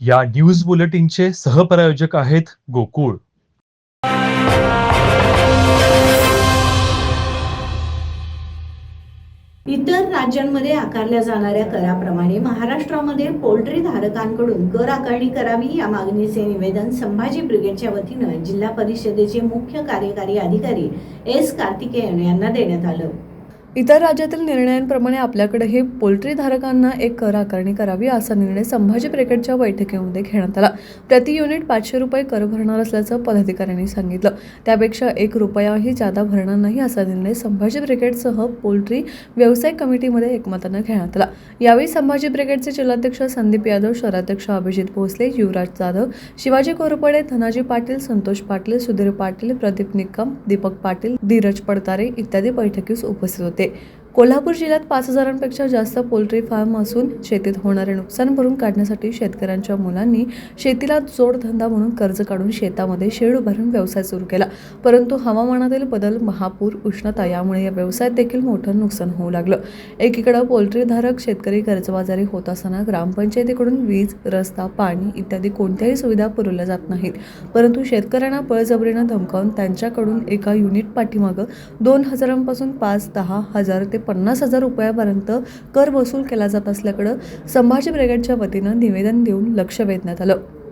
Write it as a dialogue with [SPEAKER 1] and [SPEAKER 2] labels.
[SPEAKER 1] या न्यूज बुलेटिनचे सहप्रायोजक आहेत गोकुळ.
[SPEAKER 2] इतर राज्यांमध्ये आकारल्या जाणाऱ्या कराप्रमाणे महाराष्ट्रामध्ये पोल्ट्री धारकांकडून कर आकारणी करावी या मागणीचे निवेदन संभाजी ब्रिगेडच्या वतीनं जिल्हा परिषदेचे मुख्य कार्यकारी अधिकारी एस कार्तिकेयन यांना देण्यात आलं.
[SPEAKER 3] इतर राज्यातील निर्णयांप्रमाणे आपल्याकडेही पोल्ट्री धारकांना एक कर आकारणी करावी असा निर्णय संभाजी ब्रिगेडच्या बैठकीमध्ये घेण्यात आला. प्रति युनिट 500 रुपये कर भरणार असल्याचं पदाधिकाऱ्यांनी सांगितलं. त्यापेक्षा 1 रुपयाही जादा भरणार नाही असा निर्णय संभाजी ब्रिगेडसह पोल्ट्री व्यवसाय कमिटीमध्ये एकमतानं घेण्यात आला. यावेळी संभाजी ब्रिगेडचे जिल्हाध्यक्ष संदीप यादव, शहराध्यक्ष अभिजित भोसले, युवराज जाधव, शिवाजी कोरपडे, धनाजी पाटील, संतोष पाटील, सुधीर पाटील, प्रदीप निकम, दीपक पाटील, धीरज पडतारे इत्यादी बैठकीस उपस्थित होते. कोल्हापूर जिल्ह्यात 5,000पेक्षा जास्त पोल्ट्री फार्म असून शेतीत होणारे नुकसान भरून काढण्यासाठी शेतकऱ्यांच्या मुलांनी शेतीला जोडधंदा म्हणून कर्ज काढून शेतामध्ये शेड उभारून व्यवसाय सुरू केला. परंतु हवामानातील बदल, महापूर, उष्णता यामुळे या व्यवसायात देखील मोठं नुकसान होऊ लागलं. एकीकडे पोल्ट्रीधारक शेतकरी कर्जबाजारी होत असताना ग्रामपंचायतीकडून वीज, रस्ता, पाणी इत्यादी कोणत्याही सुविधा पुरवल्या जात नाहीत. परंतु शेतकऱ्यांना बळजबरीनं धमकावून त्यांच्याकडून एका युनिट पाठीमागं 2,000 पासून 5-10,000 ते 50,000 रुपयापर्यंत कर वसूल केला जात असल्याकडे संभाजी ब्रिगेडच्या वतीनं निवेदन देऊन लक्ष वेधण्यात आलं.